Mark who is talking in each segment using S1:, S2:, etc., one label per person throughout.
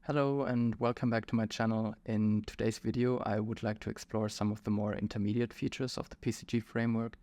S1: Hello and welcome back to my channel. In today's video, I would like to explore some of the more intermediate features of the PCG framework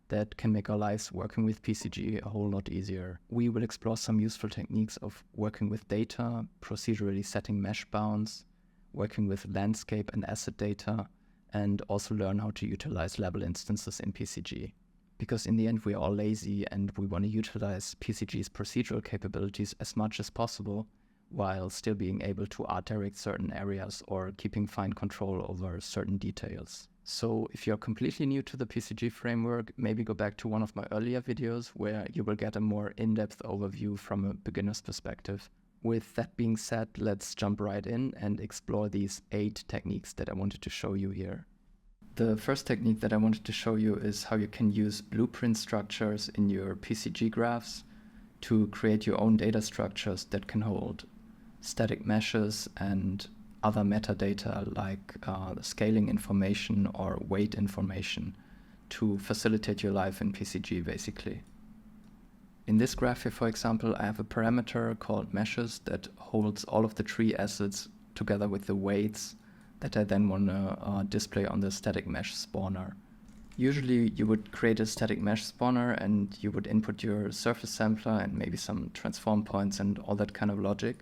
S1: that can make our lives working with PCG a whole lot easier. We will explore some useful techniques of working with data, procedurally setting mesh bounds, working with landscape and asset data, and also learn how to utilize level instances in PCG. Because in the end, we are all lazy and we want to utilize PCG's procedural capabilities as much as possible, while still being able to art direct certain areas or keeping fine control over certain details. So if you're completely new to the PCG framework, maybe go back to one of my earlier videos where you will get a more in-depth overview from a beginner's perspective. With that being said, let's jump right in and explore these 8 techniques that I wanted to show you here. The first technique that I wanted to show you is how you can use blueprint structures in your PCG graphs to create your own data structures that can hold static meshes and other metadata like scaling information or weight information to facilitate your life in PCG basically. In this graph here, for example, I have a parameter called meshes that holds all of the tree assets together with the weights that I then want to display on the static mesh spawner. Usually you would create a static mesh spawner and you would input your surface sampler and maybe some transform points and all that kind of logic.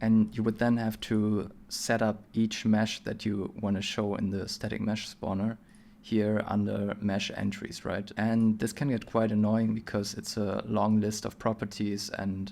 S1: And you would then have to set up each mesh that you want to show in the static mesh spawner here under mesh entries, right? And this can get quite annoying because it's a long list of properties, and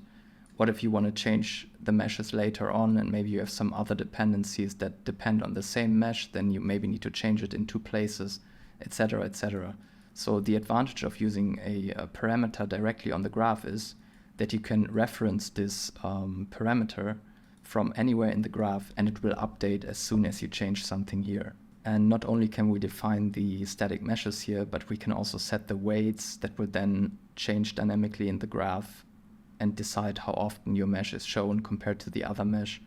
S1: what if you want to change the meshes later on and maybe you have some other dependencies that depend on the same mesh, then you maybe need to change it in 2 places, etc., etc. So the advantage of using a parameter directly on the graph is that you can reference this parameter from anywhere in the graph and it will update as soon as you change something here. And not only can we define the static meshes here, but we can also set the weights that will then change dynamically in the graph and decide how often your mesh is shown compared to the other mesh.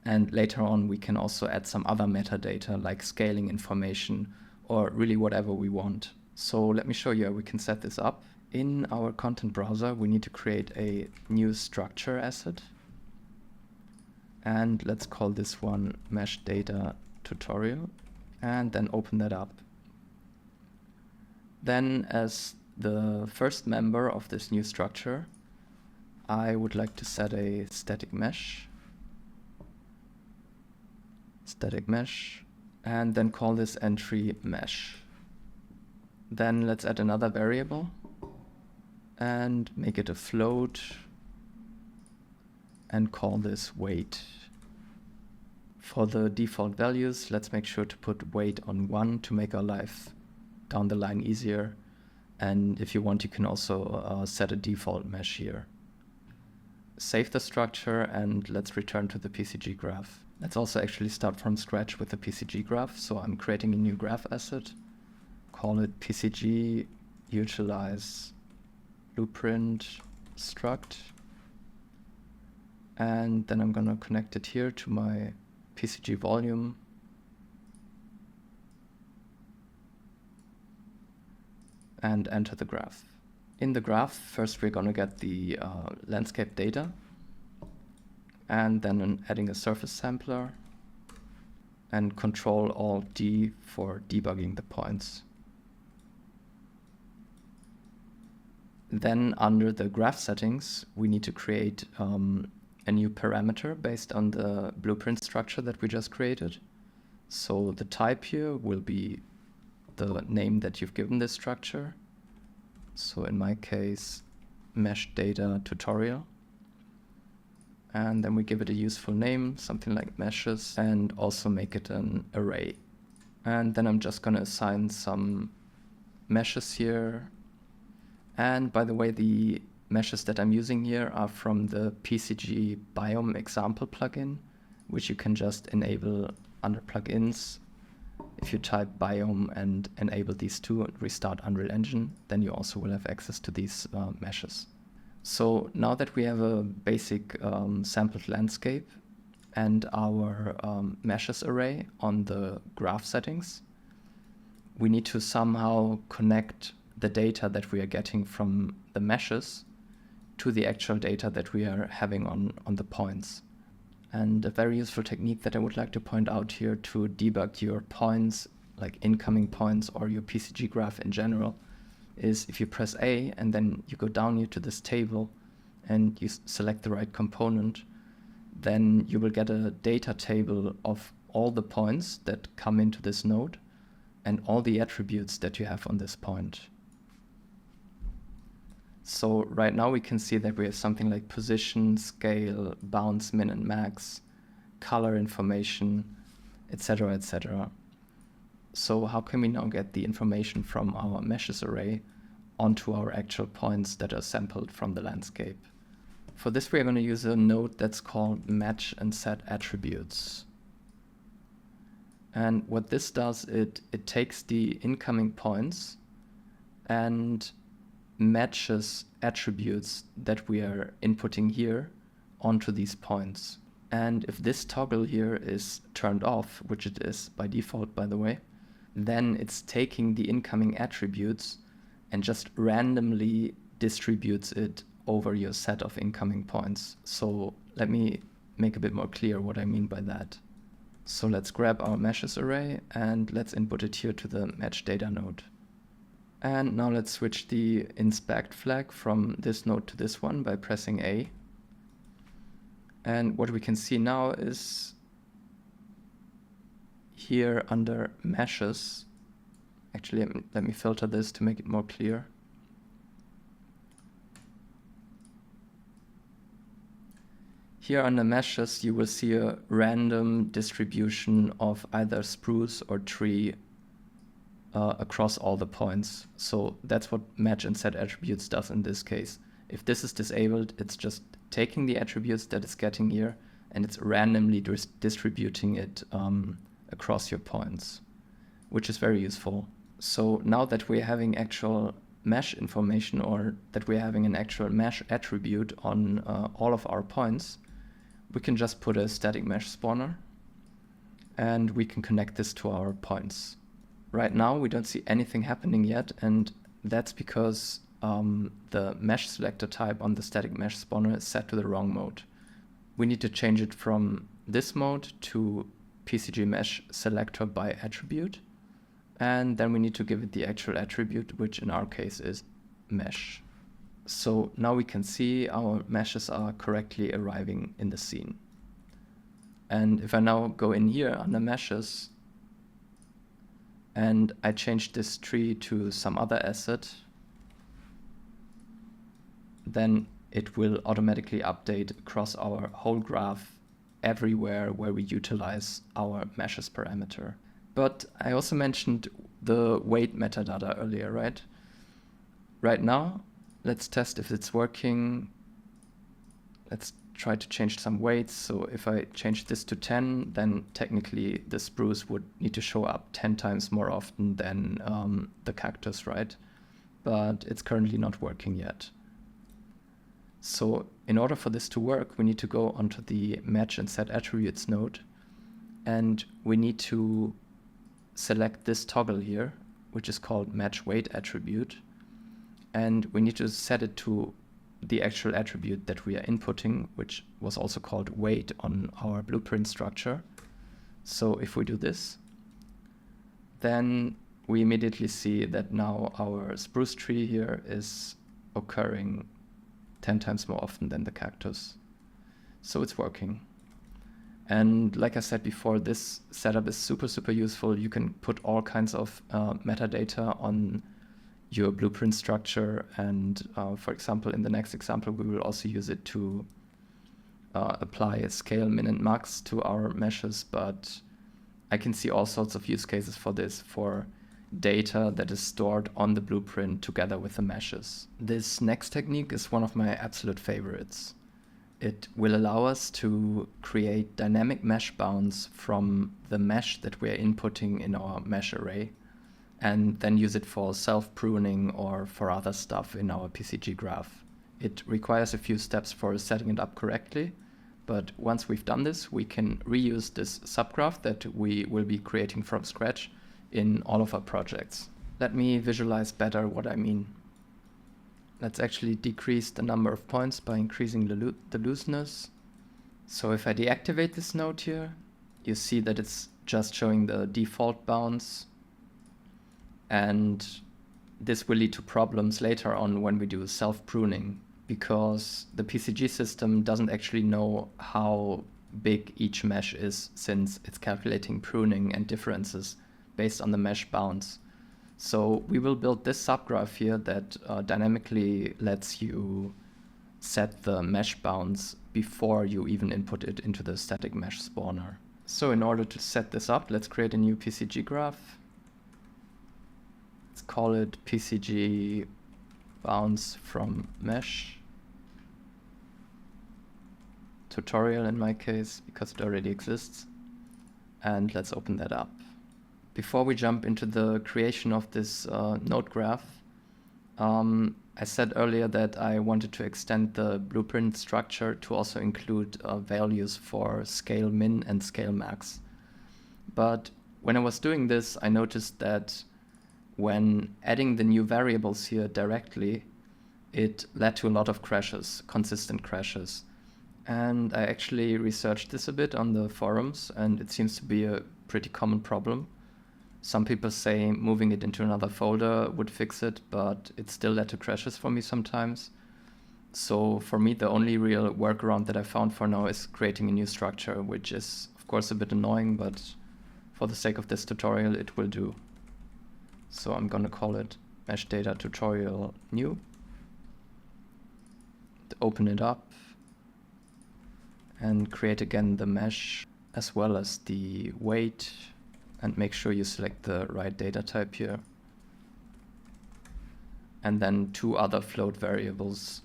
S1: And later on we can also add some other metadata like scaling information or really whatever we want. So let me show you how we can set this up. In our content browser we need to create a new structure asset. And let's call this one mesh data tutorial and then open that up. Then as the first member of this new structure, I would like to set a static mesh, and then call this entry mesh. Then let's add another variable and make it a float and call this weight. For the default values, let's make sure to put weight on 1 to make our life down the line easier. And if you want, you can also set a default mesh here. Save the structure and let's return to the PCG graph. Let's also actually start from scratch with the PCG graph. So I'm creating a new graph asset, call it PCG utilize blueprint struct. And then I'm going to connect it here to my PCG volume. And enter the graph. In the graph, first we're going to get the landscape data. And then adding a surface sampler. And Control-Alt-D for debugging the points. Then under the graph settings, we need to create a new parameter based on the blueprint structure that we just created. So the type here will be the name that you've given this structure. So in my case, mesh data tutorial. And then we give it a useful name, something like meshes, and also make it an array. And then I'm just going to assign some meshes here. And by the way, the meshes that I'm using here are from the PCG biome example plugin, which you can just enable under plugins. If you type biome and enable these two and restart Unreal Engine, then you also will have access to these meshes. So now that we have a basic sampled landscape and our meshes array on the graph settings, we need to somehow connect the data that we are getting from the meshes to the actual data that we are having on the points. And a very useful technique that I would like to point out here to debug your points, like incoming points or your PCG graph in general, is if you press A and then you go down here to this table and you select the right component, then you will get a data table of all the points that come into this node and all the attributes that you have on this point. So right now we can see that we have something like position, scale, bounce, min and max, color information, etc., etc. So how can we now get the information from our meshes array onto our actual points that are sampled from the landscape? For this, we're going to use a node that's called match and set attributes. And what this does, it takes the incoming points and matches attributes that we are inputting here onto these points. And if this toggle here is turned off, which it is by default, by the way, then it's taking the incoming attributes and just randomly distributes it over your set of incoming points. So let me make a bit more clear what I mean by that. So let's grab our meshes array and let's input it here to the match data node. And now let's switch the inspect flag from this node to this one by pressing A. And what we can see now is here under meshes, actually let me filter this to make it more clear. Here under meshes, you will see a random distribution of either spruce or tree across all the points. So that's what match and set attributes does in this case. If this is disabled, it's just taking the attributes that it's getting here and it's randomly distributing it across your points, which is very useful. So now that we're having actual mesh information, or that we're having an actual mesh attribute on all of our points, we can just put a static mesh spawner and we can connect this to our points. Right now we don't see anything happening yet, and that's because the mesh selector type on the static mesh spawner is set to the wrong mode. We need to change it from this mode to PCG mesh selector by attribute, and then we need to give it the actual attribute, which in our case is mesh. So now we can see our meshes are correctly arriving in the scene. And if I now go in here under meshes and I change this tree to some other asset, then it will automatically update across our whole graph everywhere where we utilize our meshes parameter. But I also mentioned the weight metadata earlier, right? Right now, let's test if it's working. Let's try to change some weights. So if I change this to 10, then technically the spruce would need to show up 10 times more often than the cactus, right? But it's currently not working yet. So in order for this to work, we need to go onto the match and set attributes node, and we need to select this toggle here, which is called match weight attribute. And we need to set it to the actual attribute that we are inputting, which was also called weight on our blueprint structure. So if we do this, then we immediately see that now our spruce tree here is occurring 10 times more often than the cactus. So it's working. And like I said before, this setup is super useful. You can put all kinds of metadata on your blueprint structure, and for example, in the next example, we will also use it to apply a scale, min and max to our meshes, but I can see all sorts of use cases for this, for data that is stored on the blueprint together with the meshes. This next technique is one of my absolute favorites. It will allow us to create dynamic mesh bounds from the mesh that we're inputting in our mesh array, and then use it for self-pruning or for other stuff in our PCG graph. It requires a few steps for setting it up correctly, but once we've done this, we can reuse this subgraph that we will be creating from scratch in all of our projects. Let me visualize better what I mean. Let's actually decrease the number of points by increasing the looseness, So if I deactivate this node here, you see that it's just showing the default bounds, and this will lead to problems later on when we do self-pruning, because the PCG system doesn't actually know how big each mesh is, since it's calculating pruning and differences based on the mesh bounds. So we will build this subgraph here that dynamically lets you set the mesh bounds before you even input it into the static mesh spawner. So in order to set this up, let's create a new PCG graph. Let's call it PCG bounds from mesh. Tutorial in my case, because it already exists. And let's open that up. Before we jump into the creation of this node graph, I said earlier that I wanted to extend the blueprint structure to also include values for scale min and scale max. But when I was doing this, I noticed that when adding the new variables here directly, it led to a lot of crashes, consistent crashes. And I actually researched this a bit on the forums, and it seems to be a pretty common problem. Some people say moving it into another folder would fix it, but it still led to crashes for me sometimes. So for me, the only real workaround that I found for now is creating a new structure, which is of course a bit annoying, but for the sake of this tutorial, it will do. So I'm gonna call it mesh data tutorial new. Open it up and create again the mesh as well as the weight. And make sure you select the right data type here. And then two other float variables,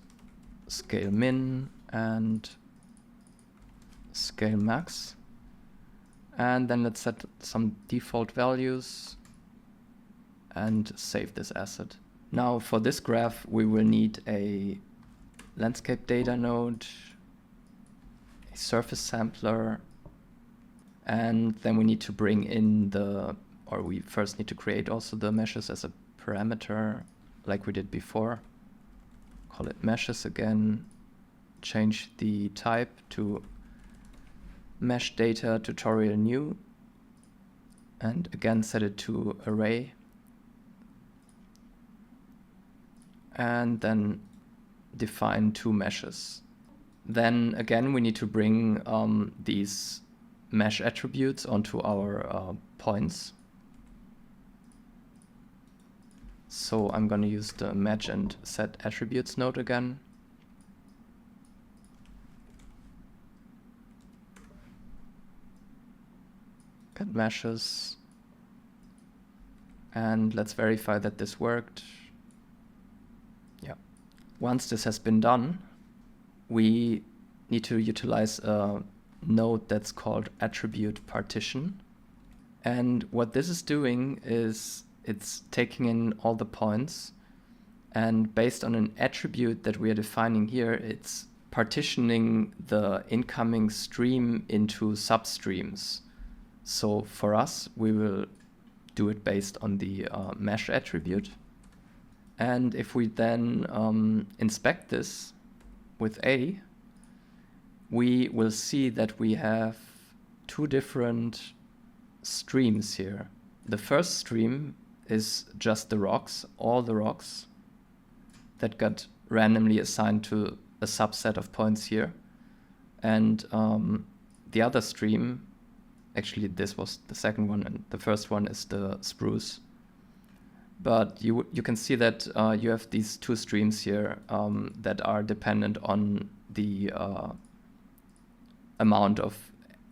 S1: scale min and scale max. And then let's set some default values and save this asset. Now for this graph, we will need a landscape data node, a surface sampler, and then we need to bring in we first need to create also the meshes as a parameter like we did before. Call it meshes again, change the type to mesh data tutorial new, and again set it to array. And then define two meshes. Then again, we need to bring these mesh attributes onto our points. So I'm going to use the match and set attributes node again. Get meshes. And let's verify that this worked. Yeah. Once this has been done, we need to utilize a node that's called attribute partition. And what this is doing is it's taking in all the points, and based on an attribute that we are defining here, it's partitioning the incoming stream into substreams. So for us, we will do it based on the mesh attribute. And if we then inspect this with A, we will see that we have two different streams here. The first stream is just the rocks, all the rocks that got randomly assigned to a subset of points here. And the other stream, actually this was the second one, and the first one is the spruce. But you can see that you have these two streams here that are dependent on the amount of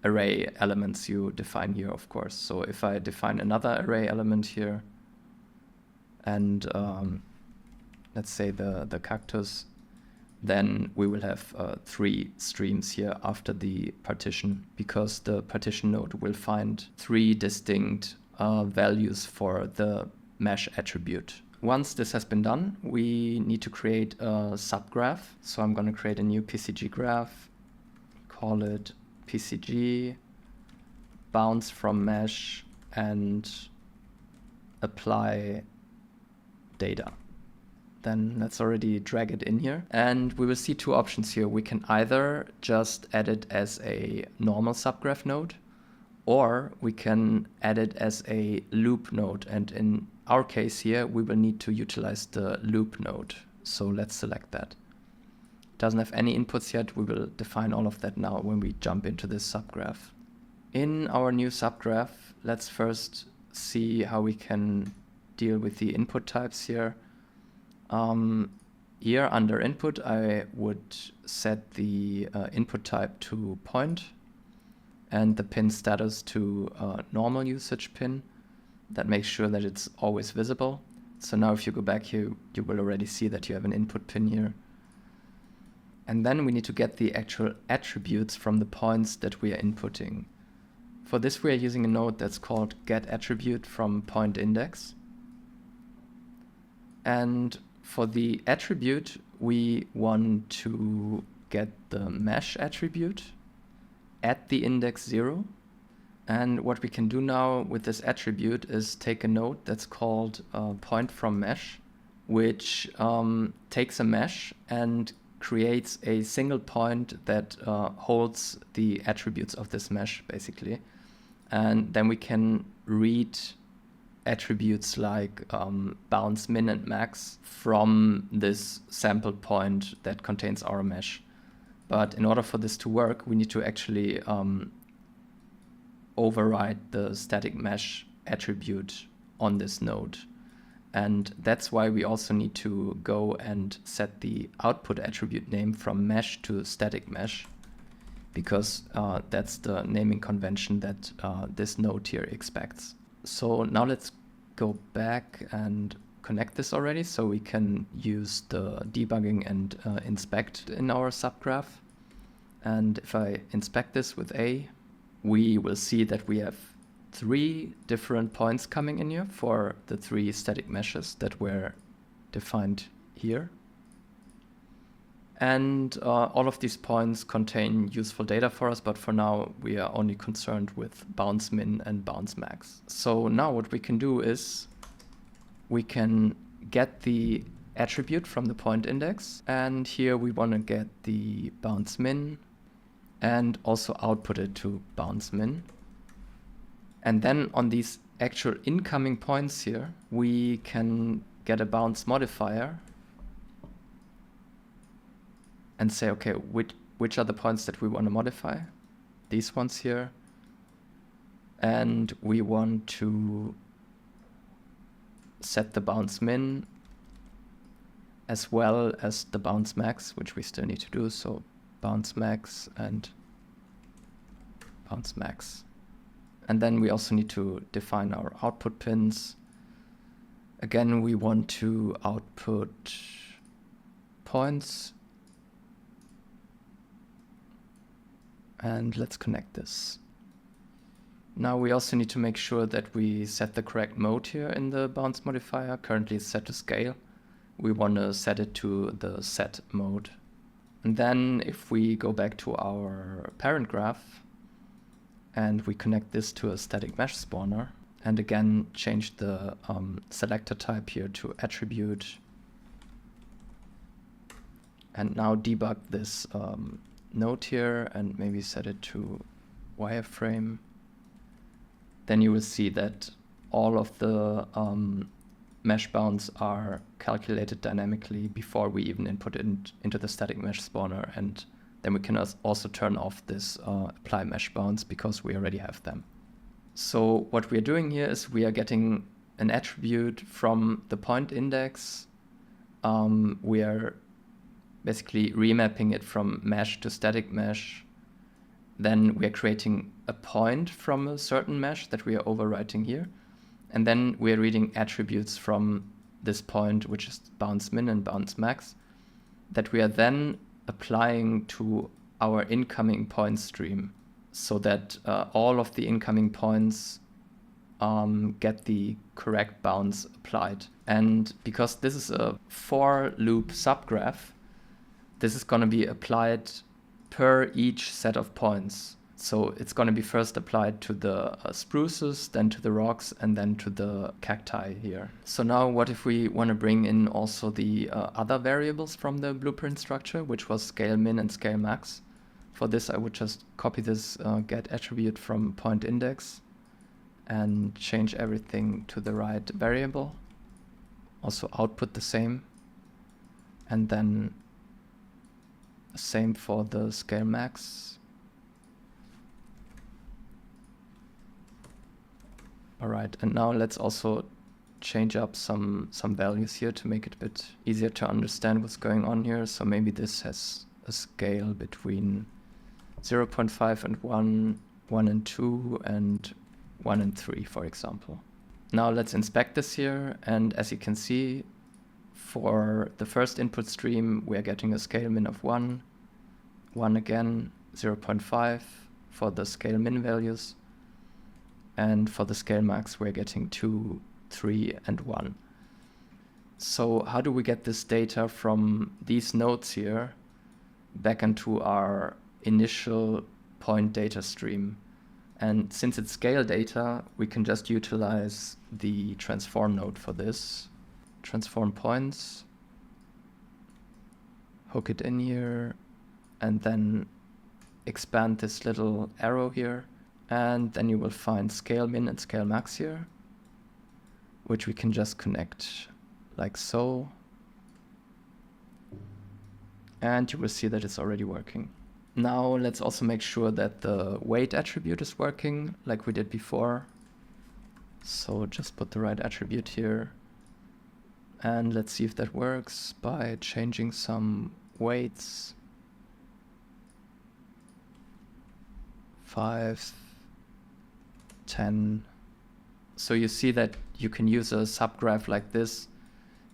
S1: array elements you define here, of course. So if I define another array element here, and let's say the cactus, then we will have 3 streams here after the partition, because the partition node will find 3 distinct values for the mesh attribute. Once this has been done, we need to create a subgraph. So I'm going to create a new PCG graph, call it PCG bounds from mesh, and apply data. then let's already drag it in here. And we will see two options here. We can either just add it as a normal subgraph node, or we can add it as a loop node. And in our case here, we will need to utilize the loop node. So let's select that. Doesn't have any inputs yet. We will define all of that now when we jump into this subgraph. In our new subgraph, let's first see how we can deal with the input types here. Here under input, I would set the input type to point and the pin status to normal usage pin. That makes sure that it's always visible. So now if you go back here, you will already see that you have an input pin here. And then we need to get the actual attributes from the points that we are inputting. For this, we are using a node that's called getAttribute from point index. And for the attribute, we want to get the mesh attribute at the index 0. And what we can do now with this attribute is take a node that's called point from mesh, which takes a mesh and creates a single point that holds the attributes of this mesh, basically. And then we can read attributes like bounce, min, and max from this sample point that contains our mesh. But in order for this to work, we need to actually override the static mesh attribute on this node. And that's why we also need to go and set the output attribute name from mesh to static mesh, because that's the naming convention that this node here expects. So now let's go back and connect this already so we can use the debugging and inspect in our subgraph. And if I inspect this with A, we will see that we have 3 different points coming in here for the 3 static meshes that were defined here. And all of these points contain useful data for us, but for now we are only concerned with bounce min and bounce max. So now what we can do is we can get the attribute from the point index, and here we want to get the bounce min and also output it to bounce min. And then on these actual incoming points here, we can get a bounce modifier and say, okay, which are the points that we want to modify? These ones here. And we want to set the bounce min as well as the bounce max, which we still need to do. So bounce max and bounce max. And then we also need to define our output pins. Again, we want to output points. And let's connect this. Now we also need to make sure that we set the correct mode here in the bounce modifier. Currently it's set to scale. We want to set it to the set mode. And then if we go back to our parent graph and we connect this to a static mesh spawner, and again change the selector type here to attribute, and now debug this node here and maybe set it to wireframe, then you will see that all of the mesh bounds are calculated dynamically before we even input it into the static mesh spawner. And then we can also turn off this apply mesh bounds because we already have them. So what we are doing here is we are getting an attribute from the point index. We are basically remapping it from mesh to static mesh. Then we are creating a point from a certain mesh that we are overwriting here. And then we are reading attributes from this point, which is bounce min and bounce max, that we are then applying to our incoming point stream, so that all of the incoming points get the correct bounds applied. And because this is a for loop subgraph, this is going to be applied per each set of points. So it's going to be first applied to the spruces, then to the rocks, and then to the cacti here. So now what if we want to bring in also the other variables from the blueprint structure, which was scale min and scale max? For this, I would just copy this get attribute from point index and change everything to the right variable. Also output the same. And then same for the scale max. All right, and now let's also change up some values here to make it a bit easier to understand what's going on here. So maybe this has a scale between 0.5 and 1, 1 and 2, and 1 and 3, for example. Now let's inspect this here, and as you can see, for the first input stream, we are getting a scale min of 1, 1 again, 0.5 for the scale min values. And for the scale max, we're getting 2, 3, and 1. So how do we get this data from these nodes here back into our initial point data stream? And since it's scale data, we can just utilize the transform node for this. Transform points, hook it in here, and then expand this little arrow here. And then you will find scale min and scale max here, which we can just connect like so. And you will see that it's already working. Now let's also make sure that the weight attribute is working like we did before. So just put the right attribute here. And let's see if that works by changing some weights. 5, 10. So you see that you can use a subgraph like this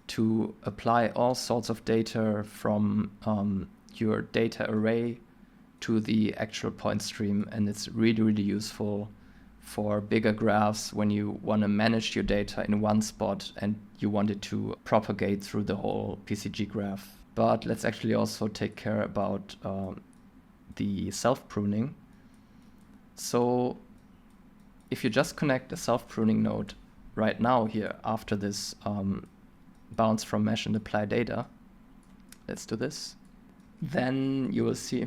S1: to apply all sorts of data from your data array to the actual point stream, and it's really, really useful for bigger graphs when you want to manage your data in one spot and you want it to propagate through the whole PCG graph. But let's actually also take care about the self-pruning. So if you just connect a self-pruning node right now here after this bounce from mesh and apply data, let's do this, then you will see,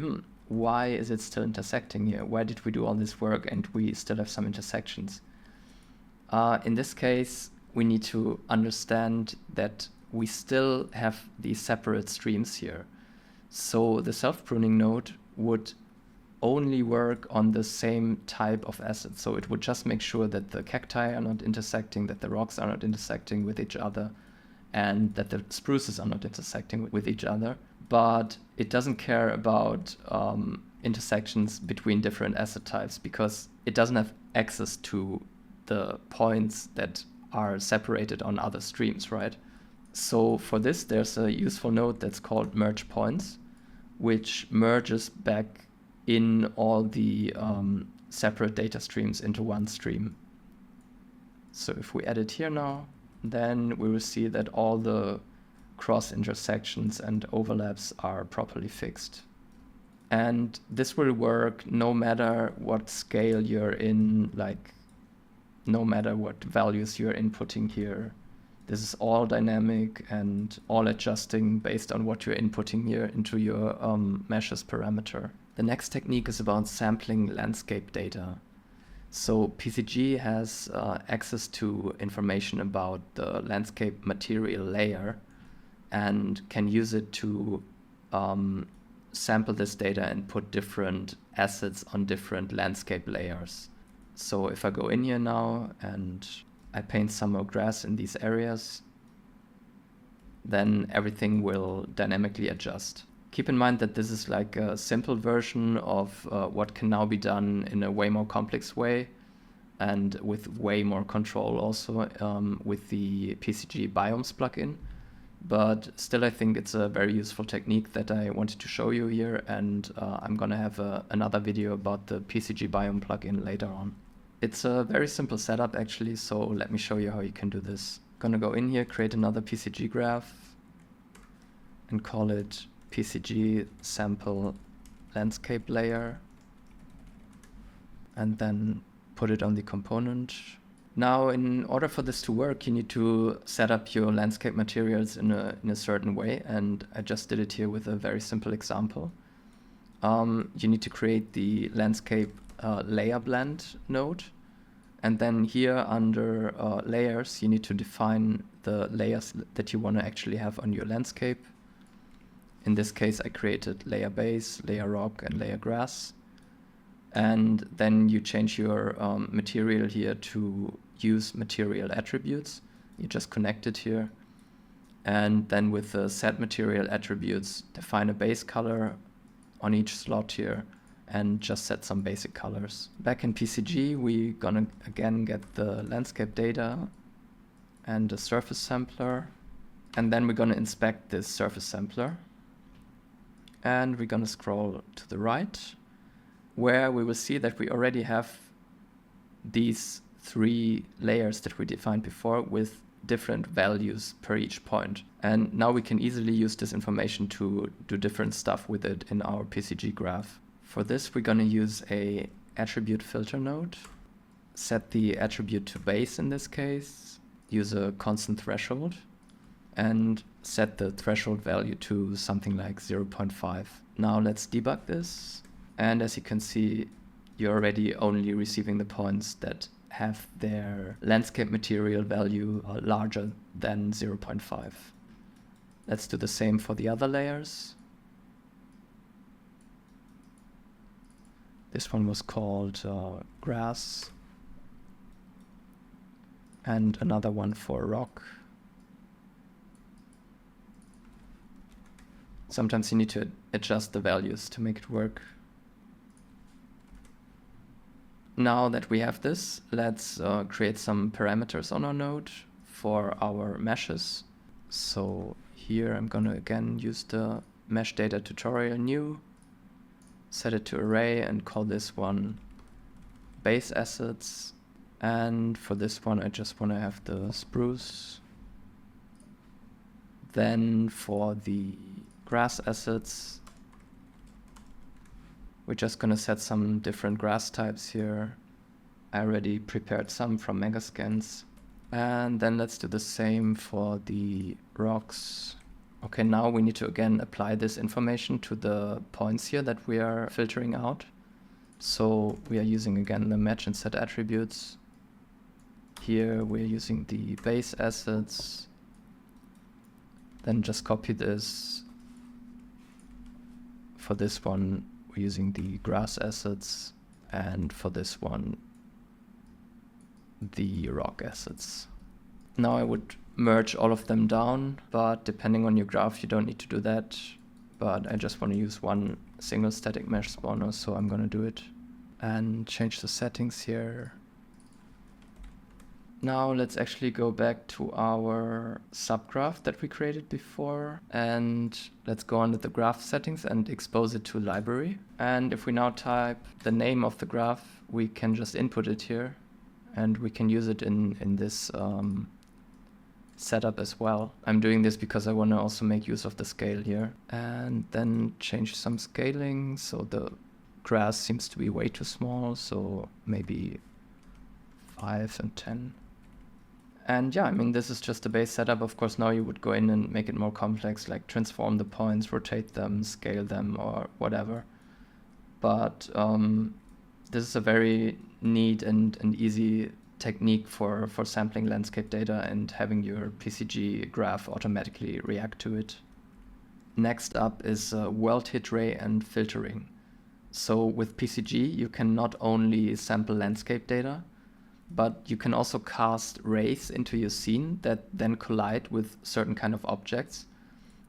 S1: why is it still intersecting here? Why did we do all this work and we still have some intersections? In this case, we need to understand that we still have these separate streams here. So the self-pruning node would only work on the same type of asset. So it would just make sure that the cacti are not intersecting, that the rocks are not intersecting with each other, and that the spruces are not intersecting with each other. But it doesn't care about intersections between different asset types because it doesn't have access to the points that are separated on other streams, right? So for this, there's a useful node that's called merge points, which merges back in all the separate data streams into one stream. So if we add it here now, then we will see that all the cross intersections and overlaps are properly fixed. And this will work no matter what scale you're in, like no matter what values you're inputting here. This is all dynamic and all adjusting based on what you're inputting here into your meshes parameter. The next technique is about sampling landscape data. So PCG has access to information about the landscape material layer and can use it to sample this data and put different assets on different landscape layers. So if I go in here now and I paint some more grass in these areas, then everything will dynamically adjust. Keep in mind that this is like a simple version of what can now be done in a way more complex way and with way more control also with the PCG biomes plugin. But still, I think it's a very useful technique that I wanted to show you here, and I'm gonna have another video about the PCG biome plugin later on. It's a very simple setup actually, so let me show you how you can do this. Gonna go in here, create another PCG graph, and call it PCG sample landscape layer. and then put it on the component. Now, in order for this to work, you need to set up your landscape materials in a certain way, and I just did it here with a very simple example. You need to create the landscape layer blend node, and then here under layers, you need to define the layers that you want to actually have on your landscape. In this case, I created layer base, layer rock, and layer grass. And then you change your material here to use material attributes. You just connect it here. And then with the set material attributes, define a base color on each slot here and just set some basic colors. Back in PCG, we're gonna again get the landscape data and a surface sampler. And then we're gonna inspect this surface sampler. And we're gonna scroll to the right, where we will see that we already have these 3 layers that we defined before with different values per each point. And now we can easily use this information to do different stuff with it in our PCG graph. For this, we're going to use a attribute filter node, set the attribute to base in this case, use a constant threshold, and set the threshold value to something like 0.5. Now let's debug this. And as you can see, you're already only receiving the points that have their landscape material value larger than 0.5. Let's do the same for the other layers. This one was called grass, and another one for rock. Sometimes you need to adjust the values to make it work. Now that we have this, let's create some parameters on our node for our meshes. So here I'm gonna again use the mesh data tutorial new, set it to array and call this one base assets. And for this one, I just wanna have the spruce. Then for the grass assets, we're just gonna set some different grass types here. I already prepared some from Megascans. And then let's do the same for the rocks. Okay, now we need to again apply this information to the points here that we are filtering out. So we are using again the match and set attributes. Here we're using the base assets. Then just copy this. For this one, we're using the grass assets, and for this one, the rock assets. Now I would merge all of them down, but depending on your graph, you don't need to do that. But I just want to use one single static mesh spawner, so I'm going to do it and change the settings here. Now let's actually go back to our subgraph that we created before, and let's go under the graph settings and expose it to library. And if we now type the name of the graph, we can just input it here, and we can use it in this setup as well. I'm doing this because I want to also make use of the scale here, and then change some scaling. So the grass seems to be way too small, so maybe 5 and 10. And yeah, I mean, this is just the base setup. Of course, now you would go in and make it more complex, like transform the points, rotate them, scale them, or whatever. But this is a very neat and easy technique for sampling landscape data and having your PCG graph automatically react to it. Next up is world hit ray and filtering. So with PCG, you can not only sample landscape data, but you can also cast rays into your scene that then collide with certain kind of objects.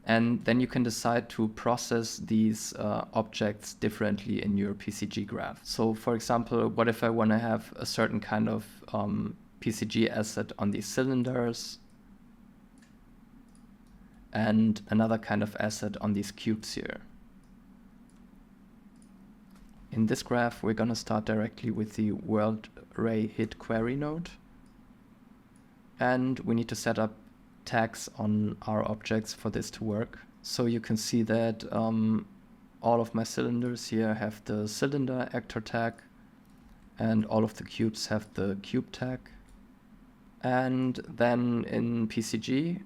S1: And then you can decide to process these objects differently in your PCG graph. So for example, what if I want to have a certain kind of PCG asset on these cylinders and another kind of asset on these cubes here? In this graph, we're going to start directly with the world ray hit query node. And we need to set up tags on our objects for this to work. So you can see that all of my cylinders here have the cylinder actor tag. and all of the cubes have the cube tag. And then in PCG,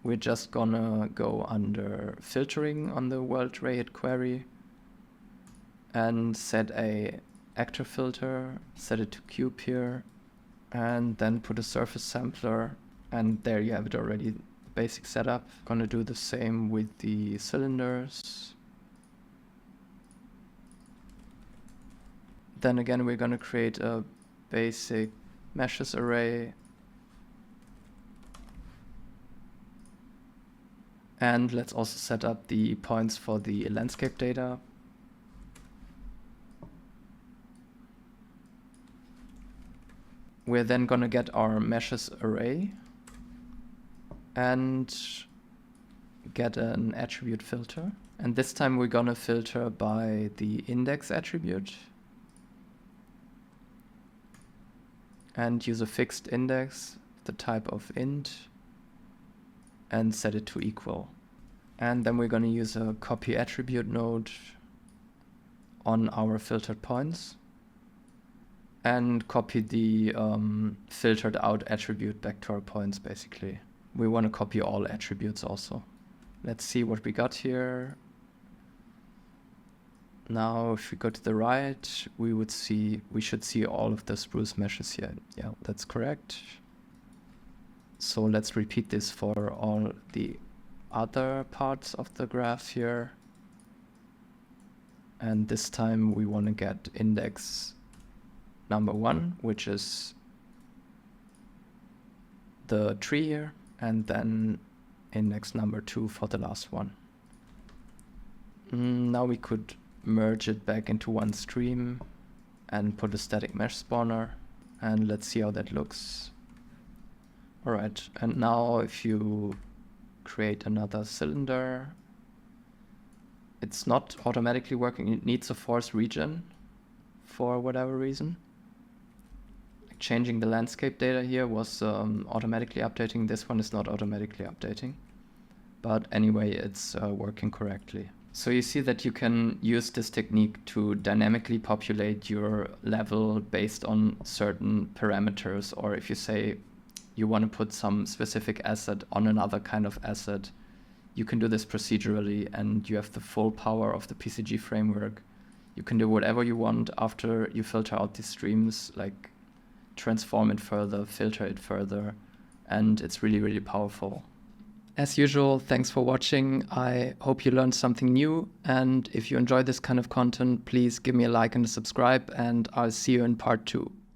S1: we're just gonna go under filtering on the world ray-hit query and set a actor filter, set it to cube here, and then put a surface sampler, and there you have it already, basic setup. Gonna do the same with the cylinders. Then again, we're gonna create a basic meshes array. And let's also set up the points for the landscape data. We're then gonna get our meshes array and get an attribute filter. And this time we're gonna filter by the index attribute and use a fixed index, the type of int, and set it to equal. And then we're gonna use a copy attribute node on our filtered points and copy the filtered out attribute back to our points, basically. We want to copy all attributes also. Let's see what we got here. Now, if we go to the right, we should see all of the spruce meshes here. Yeah, that's correct. So let's repeat this for all the other parts of the graph here. And this time we want to get index number 1, which is the tree here, and then index number 2 for the last one. Now we could merge it back into one stream and put a static mesh spawner, and let's see how that looks. All right, and now if you create another cylinder, it's not automatically working. It needs a force regen for whatever reason. Changing the landscape data here was automatically updating. This one is not automatically updating. But anyway, it's working correctly. So you see that you can use this technique to dynamically populate your level based on certain parameters, or if you say you want to put some specific asset on another kind of asset, you can do this procedurally, and you have the full power of the PCG framework. You can do whatever you want after you filter out these streams, like transform it further, filter it further, and it's really, really powerful. As usual, thanks for watching. I hope you learned something new, and if you enjoy this kind of content, please give me a like and a subscribe, and I'll see you in part 2.